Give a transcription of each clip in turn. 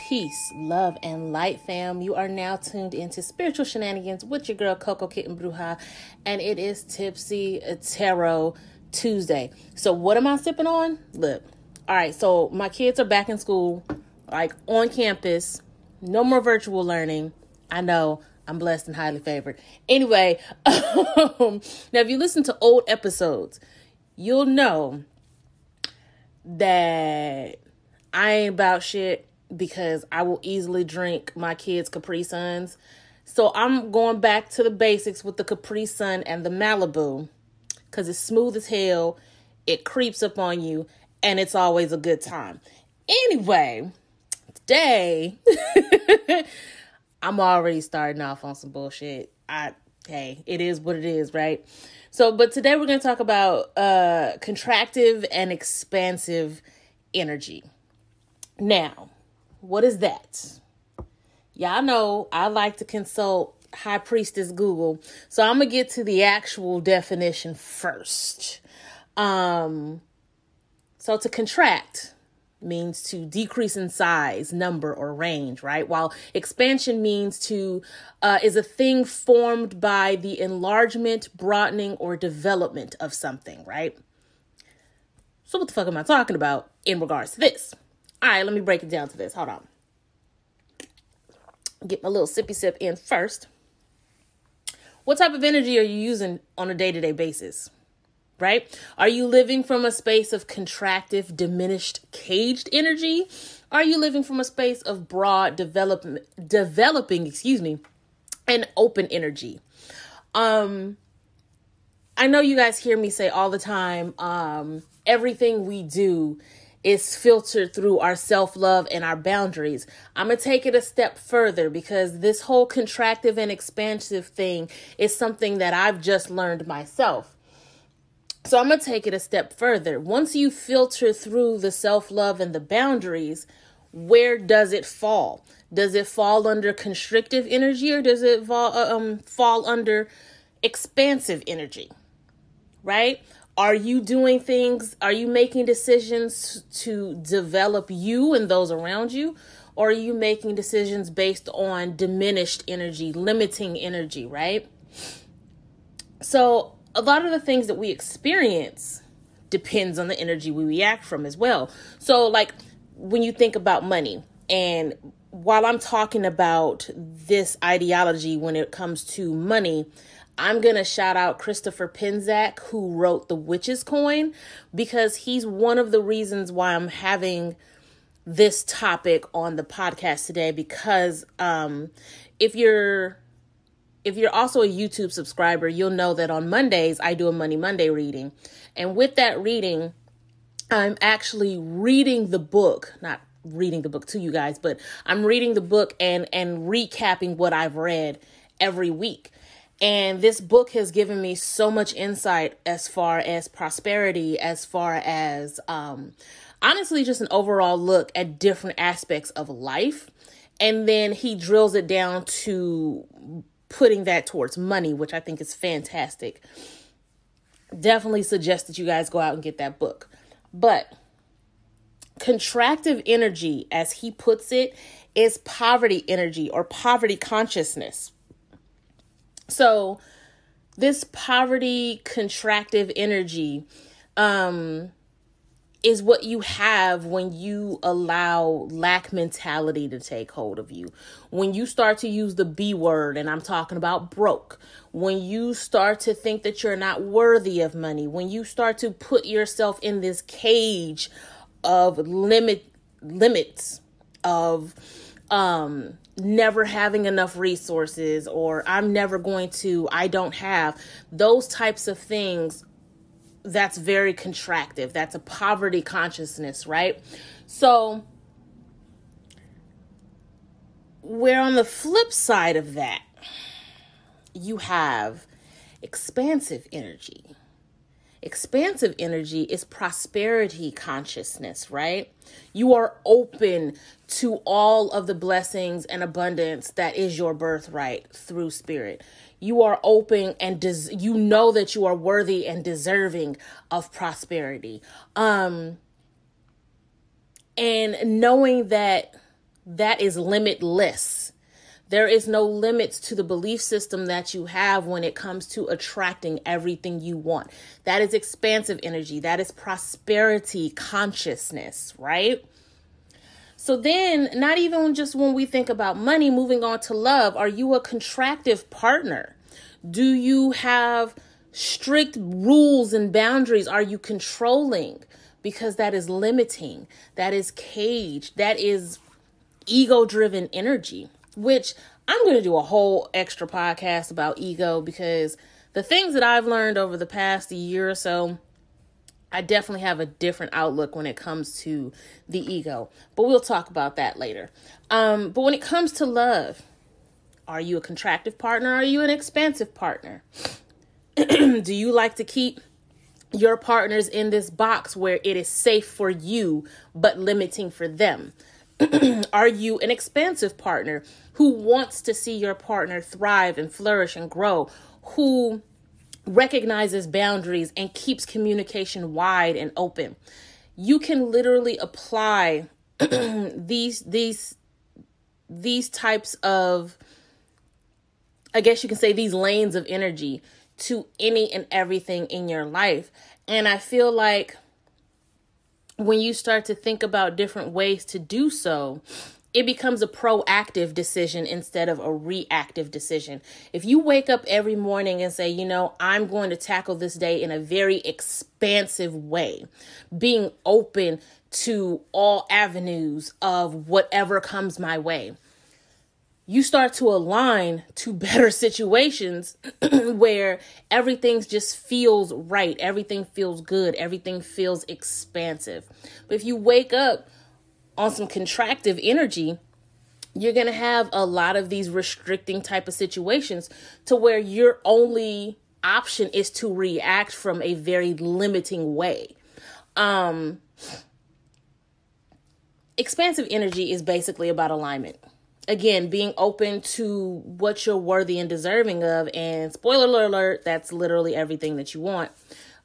Peace, love, and light, fam. You are now tuned into Spiritual Shenanigans with your girl, Coco Kitten Bruja, and it is Tipsy Tarot Tuesday. So what am I sipping on? Look. All right, so my kids are back in school, like on campus. No more virtual learning. I know, I'm blessed and highly favored. Anyway, now if you listen to old episodes, you'll know that I ain't about shit because I will easily drink my kids' Capri Suns. So I'm going back to the basics with the Capri Sun and the Malibu because it's smooth as hell. It creeps up on you and it's always a good time. Anyway, today I'm already starting off on some bullshit. Hey, it is what it is, right? But today we're going to talk about contractive and expansive energy. Now, what is that? Y'all know I like to consult High Priestess Google, so I'm going to get to the actual definition first. So to contract means to decrease in size, number, or range, right? While expansion means is a thing formed by the enlargement, broadening, or development of something, right? So what the fuck am I talking about in regards to this? All right, let me break it down to this. Hold on. Get my little sippy sip in first. What type of energy are you using on a day-to-day basis? Right? Are you living from a space of contractive, diminished, caged energy? Are you living from a space of broad, developing, and open energy? I know you guys hear me say all the time, everything we do is filtered through our self-love and our boundaries. I'm going to take it a step further because this whole contractive and expansive thing is something that I've just learned myself. So I'm going to take it a step further. Once you filter through the self-love and the boundaries, where does it fall? Does it fall under constrictive energy or does it fall under expansive energy? Right? Are you doing things? Are you making decisions to develop you and those around you? Or are you making decisions based on diminished energy, limiting energy, right? So a lot of the things that we experience depends on the energy we react from as well. So like when you think about money, and while I'm talking about this ideology when it comes to money, I'm going to shout out Christopher Penczak, who wrote The Witch's Coin, because he's one of the reasons why I'm having this topic on the podcast today. Because if you're also a YouTube subscriber, you'll know that on Mondays, I do a Money Monday reading. And with that reading, I'm actually reading the book, not reading the book to you guys, but I'm reading the book and recapping what I've read every week. And this book has given me so much insight as far as prosperity, as far as honestly just an overall look at different aspects of life. And then he drills it down to putting that towards money, which I think is fantastic. Definitely suggest that you guys go out and get that book. But contractive energy, as he puts it, is poverty energy or poverty consciousness. So this poverty contractive energy is what you have when you allow lack mentality to take hold of you. When you start to use the B word, and I'm talking about broke. When you start to think that you're not worthy of money. When you start to put yourself in this cage of limits of never having enough resources, or I don't have those types of things. That's very contractive. That's a poverty consciousness, right? So where on the flip side of that, you have expansive energy. Expansive energy is prosperity consciousness, right? You are open to all of the blessings and abundance that is your birthright through spirit. You are open and you know that you are worthy and deserving of prosperity. And knowing that that is limitless. There is no limits to the belief system that you have when it comes to attracting everything you want. That is expansive energy. That is prosperity consciousness, right? So then, not even just when we think about money, moving on to love, are you a contractive partner? Do you have strict rules and boundaries? Are you controlling? Because that is limiting. That is caged. That is ego-driven energy, which I'm going to do a whole extra podcast about ego, because the things that I've learned over the past year or so, I definitely have a different outlook when it comes to the ego, but we'll talk about that later. But when it comes to love, are you a contractive partner? Are you an expansive partner? Do you like to keep your partners in this box where it is safe for you, but limiting for them? Are you an expansive partner who wants to see your partner thrive and flourish and grow, who recognizes boundaries and keeps communication wide and open? You can literally apply these types of, I guess you can say, these lanes of energy to any and everything in your life. And I feel like when you start to think about different ways to do so, it becomes a proactive decision instead of a reactive decision. If you wake up every morning and say, I'm going to tackle this day in a very expansive way, being open to all avenues of whatever comes my way, you start to align to better situations where everything just feels right. Everything feels good. Everything feels expansive. But if you wake up on some contractive energy, you're going to have a lot of these restricting type of situations to where your only option is to react from a very limiting way. Expansive energy is basically about alignment. Again, being open to what you're worthy and deserving of. And spoiler alert, that's literally everything that you want.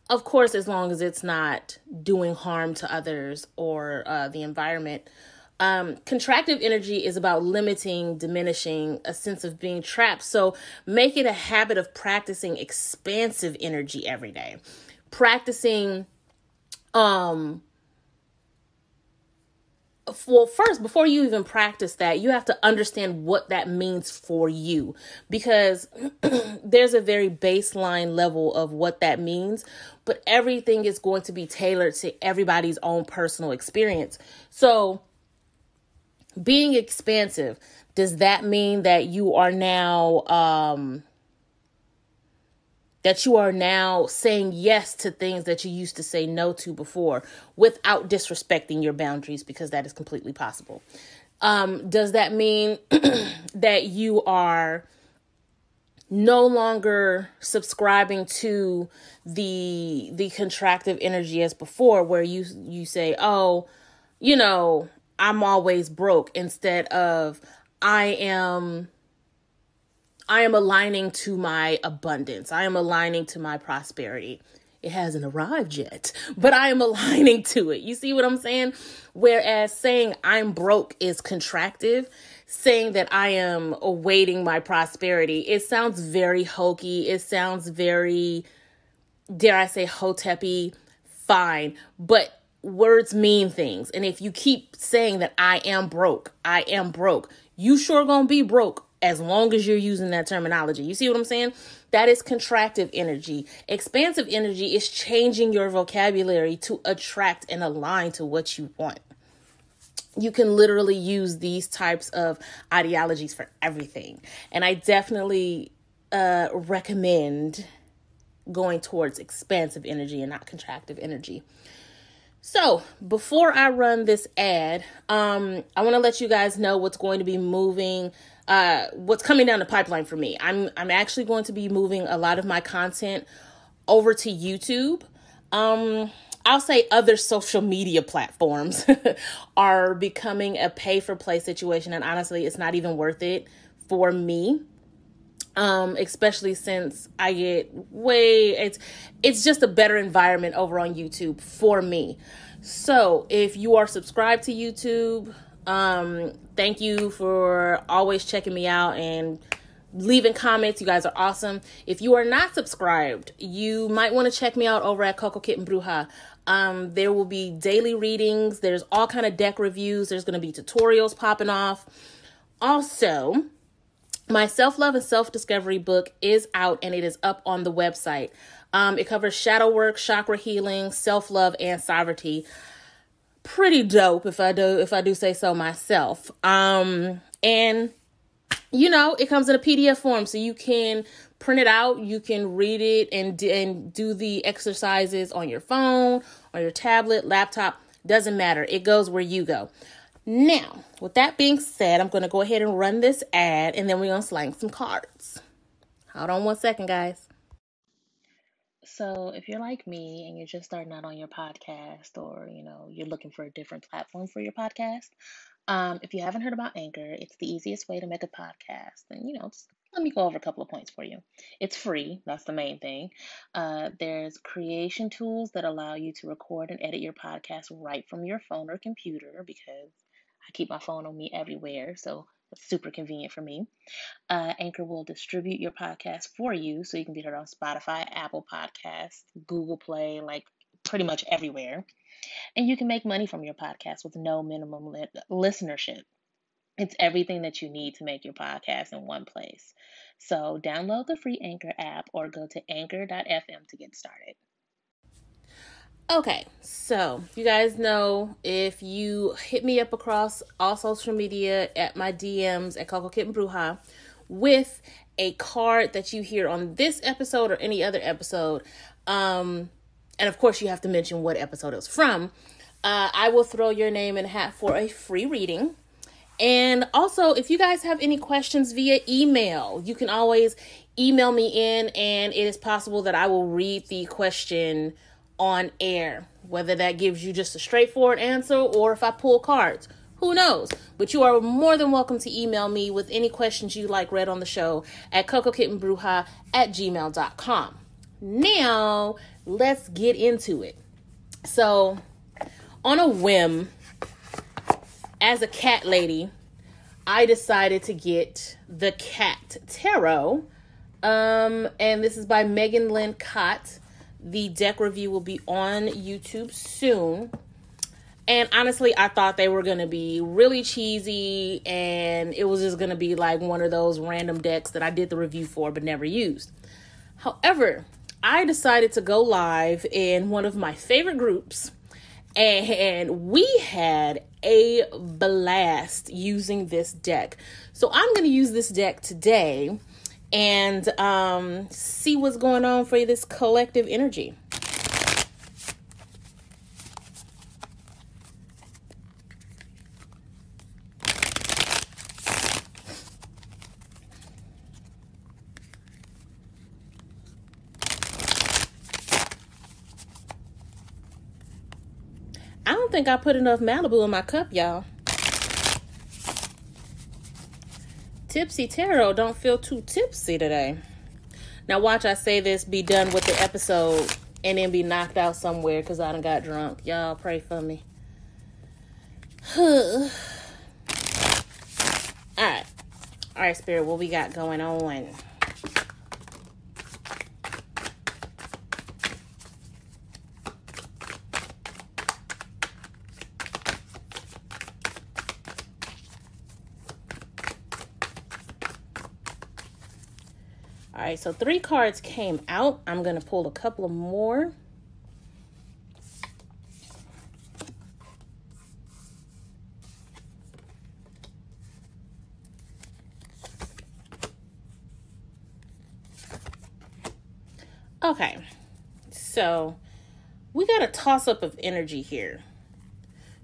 Of course, as long as it's not doing harm to others or the environment. Contractive energy is about limiting, diminishing, a sense of being trapped. So make it a habit of practicing expansive energy every day. Practicing, well, first, before you even practice that, you have to understand what that means for you, because there's a very baseline level of what that means, but everything is going to be tailored to everybody's own personal experience. So being expansive, does that mean that you are now, saying yes to things that you used to say no to before without disrespecting your boundaries? Because that is completely possible. Does that mean that you are no longer subscribing to the contractive energy as before, where you say, I'm always broke, instead of I am aligning to my abundance. I am aligning to my prosperity. It hasn't arrived yet, but I am aligning to it. You see what I'm saying? Whereas saying I'm broke is contractive. Saying that I am awaiting my prosperity, it sounds very hokey. It sounds very, dare I say, hotep-y. Fine. But words mean things. And if you keep saying that I am broke, you sure gonna be broke as long as you're using that terminology. You see what I'm saying? That is contractive energy. Expansive energy is changing your vocabulary to attract and align to what you want. You can literally use these types of ideologies for everything. And I definitely recommend going towards expansive energy and not contractive energy. So before I run this ad, I want to let you guys know what's going to be moving, what's coming down the pipeline for me. I'm actually going to be moving a lot of my content over to YouTube. I'll say other social media platforms are becoming a pay for play situation. And honestly, it's not even worth it for me. Especially since I get it's just a better environment over on YouTube for me. So if you are subscribed to YouTube, Thank you for always checking me out and leaving comments. You guys are awesome. If you are not subscribed, you might want to check me out over at Coco Kitten Bruja. There will be daily readings. There's all kind of deck reviews. There's going to be tutorials popping off. Also, my self-love and self-discovery book is out and it is up on the website. It covers shadow work, chakra healing, self-love, and sovereignty. Pretty dope, if I do say so myself. And it comes in a PDF form, so you can print it out, you can read it and do the exercises on your phone, on your tablet, laptop, doesn't matter. It goes where you go. Now, with that being said, I'm going to go ahead and run this ad, and then we're going to slang some cards. Hold on one second, guys. So if you're like me and you're just starting out on your podcast, or, you're looking for a different platform for your podcast, if you haven't heard about Anchor, it's the easiest way to make a podcast. And, just let me go over a couple of points for you. It's free. That's the main thing. There's creation tools that allow you to record and edit your podcast right from your phone or computer, because I keep my phone on me everywhere. So it's super convenient for me. Anchor will distribute your podcast for you, so you can be heard on Spotify, Apple Podcasts, Google Play, like pretty much everywhere. And you can make money from your podcast with no minimum listenership. It's everything that you need to make your podcast in one place. So download the free Anchor app or go to anchor.fm to get started. Okay, so you guys know, if you hit me up across all social media at my DMs at Coco Kitten Bruja with a card that you hear on this episode or any other episode, and of course you have to mention what episode it was from, I will throw your name in a hat for a free reading. And also, if you guys have any questions via email, you can always email me in, and it is possible that I will read the question on air, whether that gives you just a straightforward answer or if I pull cards, who knows? But you are more than welcome to email me with any questions you like read on the show at cocokittenbruja@gmail.com. Now, let's get into it. So, on a whim, as a cat lady, I decided to get the Cat Tarot. And this is by Megan Lynn Cott. The deck review will be on YouTube soon. And honestly, I thought they were going to be really cheesy, and it was just going to be like one of those random decks that I did the review for but never used. However, I decided to go live in one of my favorite groups, and we had a blast using this deck. So I'm going to use this deck today and see what's going on for this collective energy. I don't think I put enough Malibu in my cup, y'all. Tipsy Tarot don't feel too tipsy today. Now watch I say this, be done with the episode, and then be knocked out somewhere because I done got drunk. Y'all pray for me. Alright. Alright, Spirit, what we got going on? All right, so 3 cards came out. I'm going to pull a couple of more. Okay, so we got a toss-up of energy here.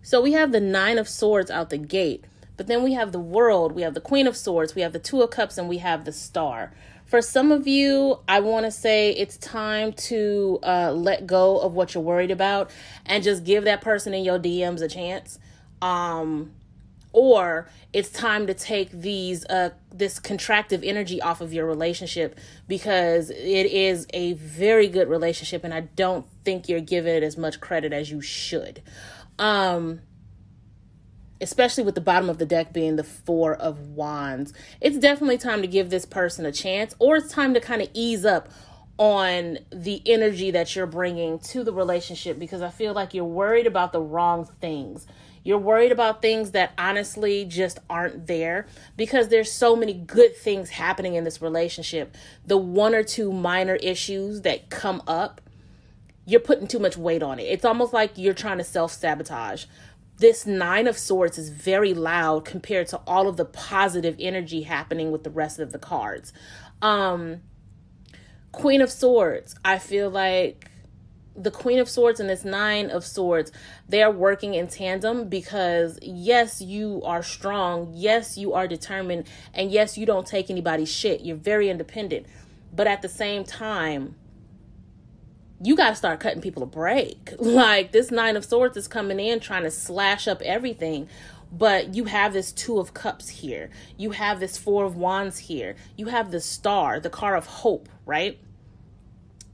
So we have the 9 of Swords out the gate, but then we have the World, we have the Queen of Swords, we have the 2 of Cups, and we have the Star. For some of you, I want to say it's time to let go of what you're worried about and just give that person in your DMs a chance. Or it's time to take this contractive energy off of your relationship, because it is a very good relationship and I don't think you're giving it as much credit as you should. especially with the bottom of the deck being the Four of Wands. It's definitely time to give this person a chance, or it's time to kind of ease up on the energy that you're bringing to the relationship, because I feel like you're worried about the wrong things. You're worried about things that honestly just aren't there, because there's so many good things happening in this relationship. The one or two minor issues that come up, you're putting too much weight on it. It's almost like you're trying to self-sabotage. This Nine of Swords is very loud compared to all of the positive energy happening with the rest of the cards. Queen of Swords, I feel like the Queen of Swords and this Nine of Swords, they are working in tandem, because yes, you are strong. Yes, you are determined. And yes, you don't take anybody's shit. You're very independent. But at the same time, you got to start cutting people a break. Like, this Nine of Swords is coming in trying to slash up everything. But you have this Two of Cups here. You have this Four of Wands here. You have the Star, the card of hope, right?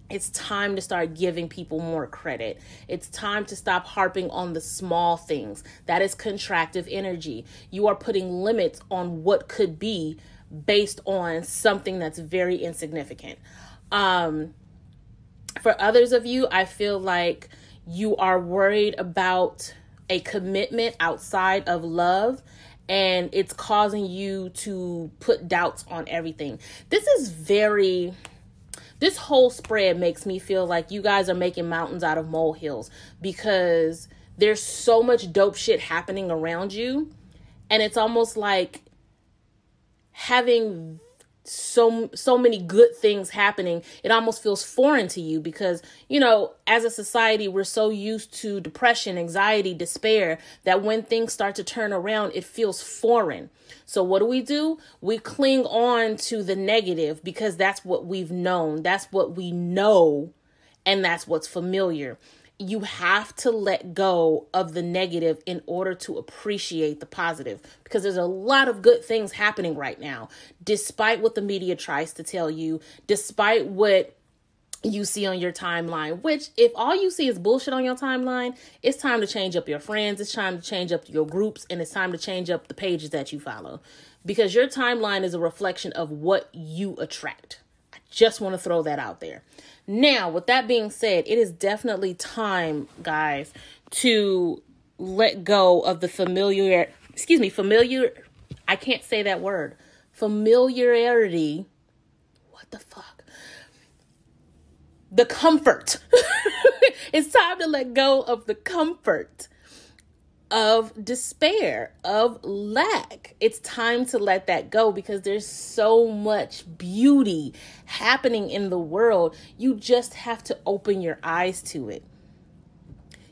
It's time to start giving people more credit. It's time to stop harping on the small things. That is contractive energy. You are putting limits on what could be based on something that's very insignificant. For others of you, I feel like you are worried about a commitment outside of love, and it's causing you to put doubts on everything. This whole spread makes me feel like you guys are making mountains out of molehills, because there's so much dope shit happening around you. And it's almost like having so many good things happening, it almost feels foreign to you, because, you know, as a society, we're so used to depression, anxiety, despair, that when things start to turn around, it feels foreign. So what do? We cling on to the negative, because that's what we've known. That's what we know. And that's what's familiar. You have to let go of the negative in order to appreciate the positive, because there's a lot of good things happening right now, despite what the media tries to tell you, despite what you see on your timeline, which, if all you see is bullshit on your timeline, it's time to change up your friends. It's time to change up your groups, and it's time to change up the pages that you follow, because your timeline is a reflection of what you attract. I just want to throw that out there. Now, with that being said, it is definitely time, guys, to let go of the I can't say that word. Familiarity. What the fuck? The comfort. It's time to let go of the comfort of despair, of lack. It's time to let that go, because there's so much beauty happening in the world. You just have to open your eyes to it.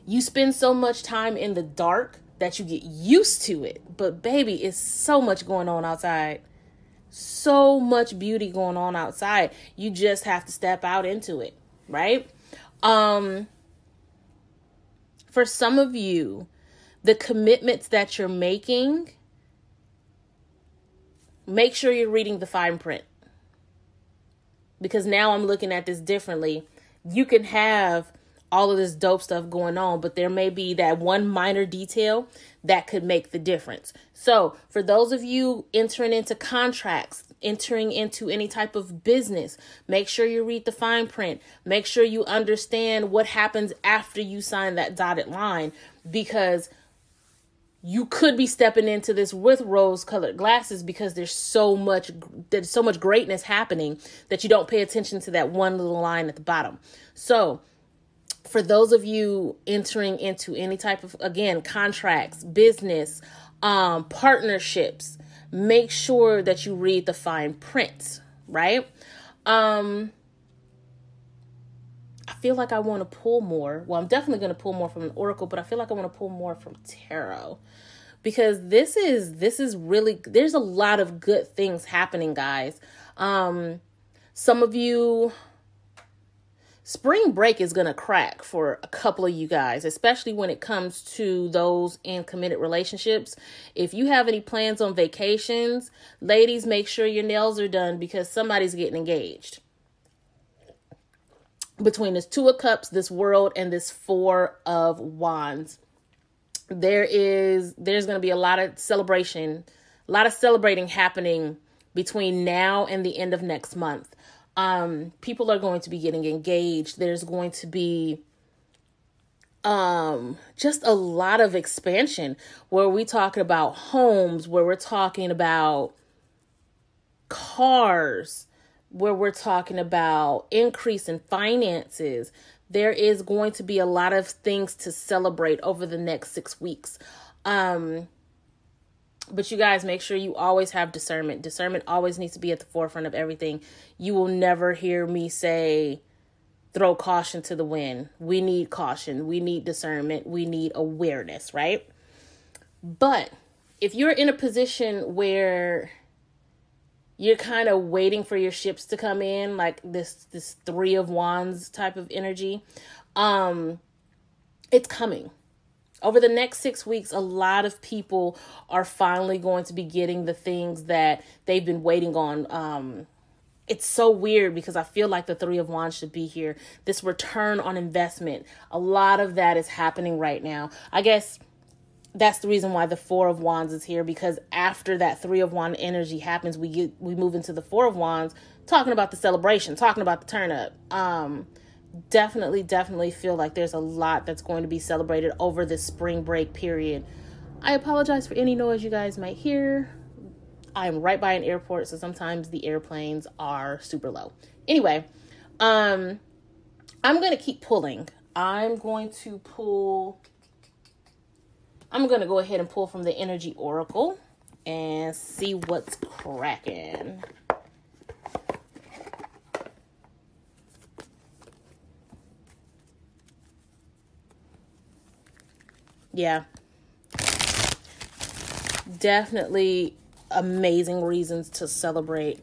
You spend so much time in the dark that you get used to it. But baby, it's so much going on outside. So much beauty going on outside. You just have to step out into it, right? For some of you, the commitments that you're making, make sure you're reading the fine print. Because now I'm looking at this differently. You can have all of this dope stuff going on, but there may be that one minor detail that could make the difference. So for those of you entering into contracts, entering into any type of business, make sure you read the fine print. Make sure you understand what happens after you sign that dotted line, because you could be stepping into this with rose-colored glasses, because there's so much greatness happening that you don't pay attention to that one little line at the bottom. So for those of you entering into any type of, again, contracts, business, partnerships, make sure that you read the fine print, right? I feel like I want to pull more. Well, I'm definitely going to pull more from an oracle, but I feel like I want to pull more from tarot, because this is really, there's a lot of good things happening, guys. Some of you, spring break is going to crack for a couple of you guys, especially when it comes to those in committed relationships. If you have any plans on vacations, ladies, make sure your nails are done, because somebody's getting engaged. Between this Two of Cups, this World, and this Four of Wands, there's going to be a lot of celebrating happening between now and the end of next month. People are going to be getting engaged. There's going to be just a lot of expansion where we talking about homes, where we're talking about cars, where we're talking about increase in finances. There is going to be a lot of things to celebrate over the next 6 weeks. But you guys, make sure you always have discernment. Discernment always needs to be at the forefront of everything. You will never hear me say, throw caution to the wind. We need caution. We need discernment. We need awareness, right? But if you're in a position where you're kind of waiting for your ships to come in, like this Three of Wands type of energy, it's coming. Over the next 6 weeks, a lot of people are finally going to be getting the things that they've been waiting on. It's so weird because I feel like the Three of Wands should be here. This return on investment. A lot of that is happening right now. I guess that's the reason why the Four of Wands is here, because after that Three of Wands energy happens, we move into the Four of Wands, talking about the celebration, talking about the turn up. Definitely feel like there's a lot that's going to be celebrated over this spring break period. I apologize for any noise you guys might hear. I'm right by an airport, so sometimes the airplanes are super low. Anyway, I'm going to keep pulling. I'm going to go ahead and pull from the Energy Oracle and see what's cracking. Yeah. Definitely amazing reasons to celebrate.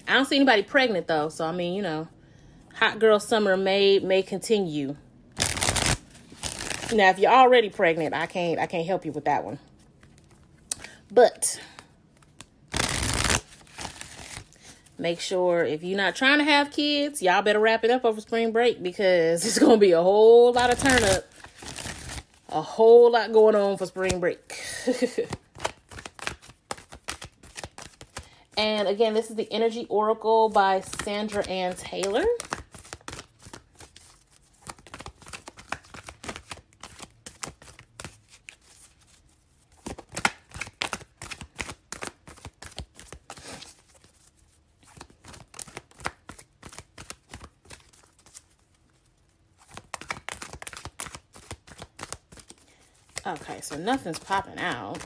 I don't see anybody pregnant though, so I mean, you know, hot girl summer may continue. Now, if you're already pregnant, I can't help you with that one. But make sure if you're not trying to have kids, y'all better wrap it up over spring break, because it's going to be a whole lot of turn up. A whole lot going on for spring break. And again, this is the Energy Oracle by Sandra Ann Taylor. Okay, so nothing's popping out.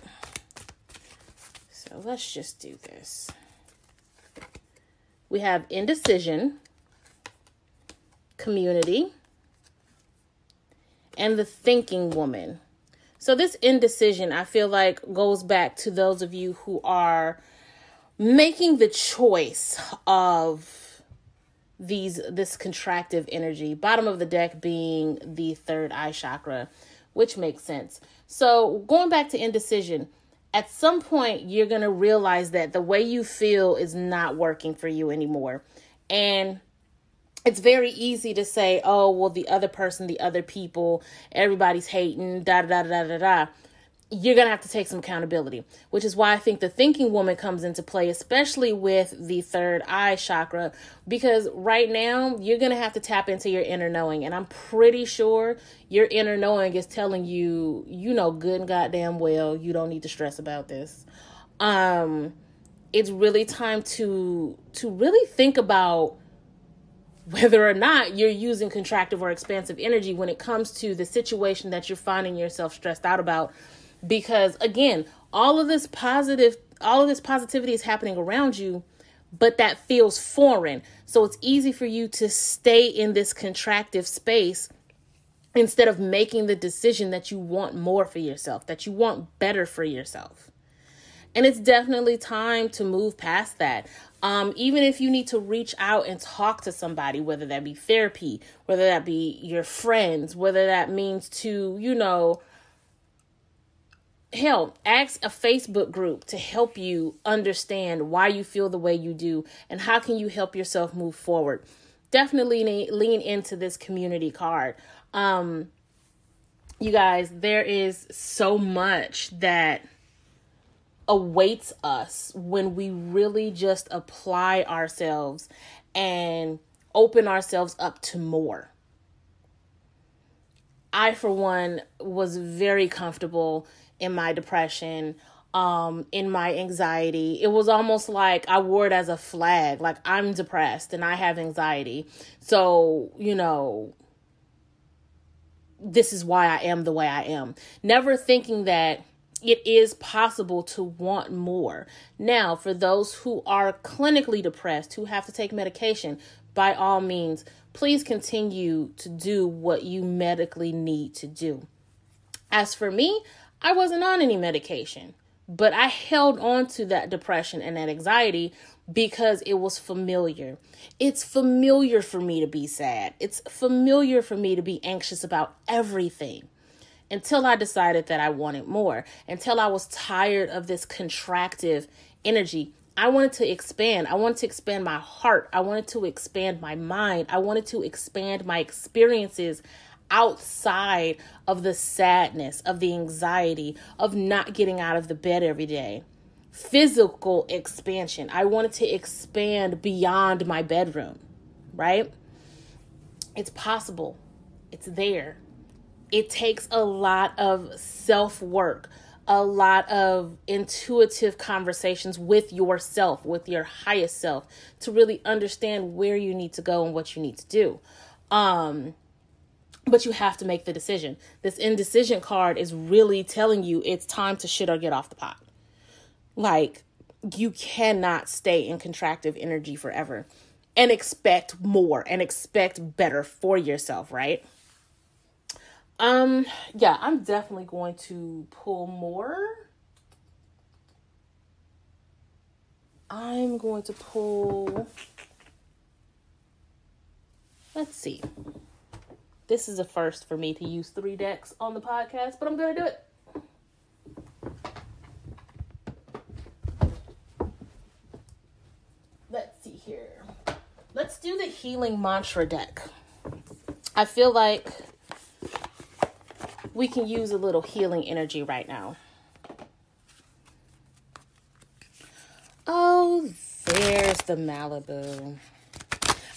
So let's just do this. We have indecision, community, and the thinking woman. So this indecision, I feel like, goes back to those of you who are making the choice of this contractive energy. Bottom of the deck being the third eye chakra, which makes sense. So going back to indecision, at some point, you're going to realize that the way you feel is not working for you anymore. And it's very easy to say, oh, well, the other person, the other people, everybody's hating, da da da da da. You're going to have to take some accountability, which is why I think the thinking woman comes into play, especially with the third eye chakra, because right now you're going to have to tap into your inner knowing. And I'm pretty sure your inner knowing is telling you, you know, good and goddamn well, you don't need to stress about this. It's really time to really think about whether or not you're using contractive or expansive energy when it comes to the situation that you're finding yourself stressed out about. Because again, all of this positivity is happening around you, but that feels foreign. So it's easy for you to stay in this contractive space instead of making the decision that you want more for yourself, that you want better for yourself. And it's definitely time to move past that. Even if you need to reach out and talk to somebody, whether that be therapy, whether that be your friends, whether that means to, you know, hell, ask a Facebook group to help you understand why you feel the way you do and how can you help yourself move forward. definitely lean into this community card. You guys, there is so much that awaits us when we really just apply ourselves and open ourselves up to more. I, for one, was very comfortable in my depression, in my anxiety. It was almost like I wore it as a flag. Like, I'm depressed and I have anxiety. So, this is why I am the way I am. Never thinking that it is possible to want more. Now, for those who are clinically depressed, who have to take medication, by all means, please continue to do what you medically need to do. As for me, I wasn't on any medication, but I held on to that depression and that anxiety because it was familiar. It's familiar for me to be sad. It's familiar for me to be anxious about everything. Until I decided that I wanted more, until I was tired of this contractive energy. I wanted to expand. I wanted to expand my heart. I wanted to expand my mind. I wanted to expand my experiences outside of the sadness, of the anxiety, of not getting out of the bed every day. Physical expansion. I wanted to expand beyond my bedroom, right? It's possible. It's there. It takes a lot of self-work, a lot of intuitive conversations with yourself, with your highest self, to really understand where you need to go and what you need to do. But you have to make the decision. This indecision card is really telling you it's time to shit or get off the pot. Like, you cannot stay in contractive energy forever and expect more and expect better for yourself, right? Yeah, I'm definitely going to pull more. I'm going to pull, let's see. This is a first for me to use 3 decks on the podcast, but I'm going to do it. Let's see here. Let's do the healing mantra deck. I feel like we can use a little healing energy right now. Oh, there's the Malibu.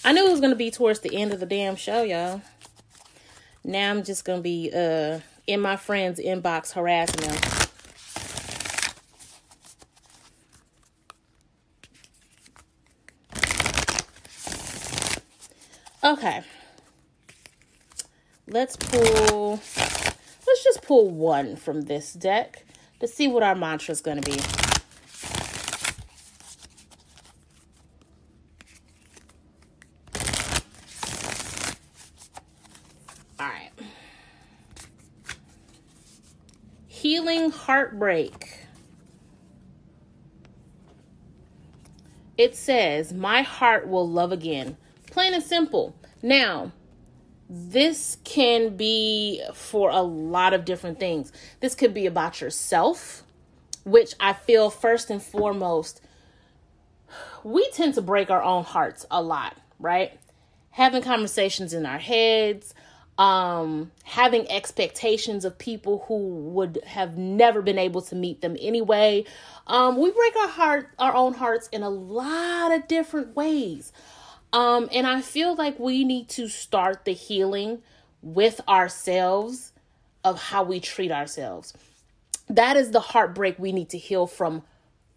I knew it was going to be towards the end of the damn show, y'all. Now I'm just going to be in my friend's inbox harassing them. Okay. Let's just pull one from this deck to see what our mantra is going to be. All right. Healing heartbreak. It says, my heart will love again. Plain and simple. Now, this can be for a lot of different things. This could be about yourself, which I feel first and foremost, we tend to break our own hearts a lot, right? Having conversations in our heads, having expectations of people who would have never been able to meet them anyway. We break our own hearts in a lot of different ways. And I feel like we need to start the healing with ourselves of how we treat ourselves. That is the heartbreak we need to heal from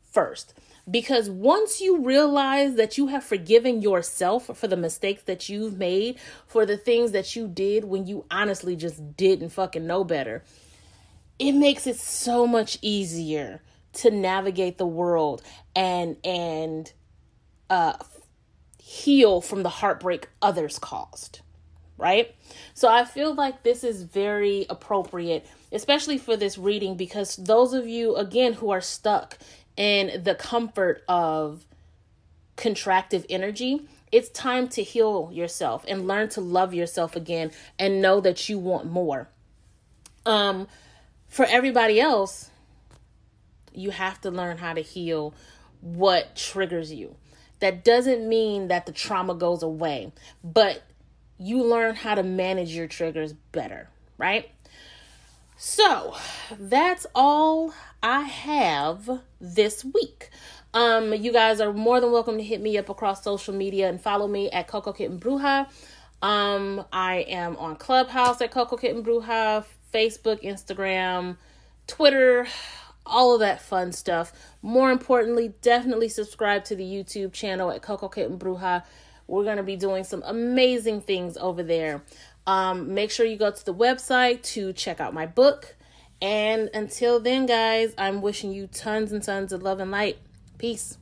first. Because once you realize that you have forgiven yourself for the mistakes that you've made, for the things that you did when you honestly just didn't fucking know better, it makes it so much easier to navigate the world and heal from the heartbreak others caused, right? So I feel like this is very appropriate, especially for this reading, because those of you, again, who are stuck in the comfort of contractive energy, it's time to heal yourself and learn to love yourself again and know that you want more. For everybody else, you have to learn how to heal what triggers you. that doesn't mean that the trauma goes away, but you learn how to manage your triggers better, right? So that's all I have this week. You guys are more than welcome to hit me up across social media and follow me at Coco Kitten Bruja. I am on Clubhouse at Coco Kitten Bruja, Facebook, Instagram, Twitter, all of that fun stuff. More importantly, definitely subscribe to the YouTube channel at Coco Kitten Bruja. We're going to be doing some amazing things over there. Make sure you go to the website to check out my book. And until then, guys, I'm wishing you tons and tons of love and light. Peace.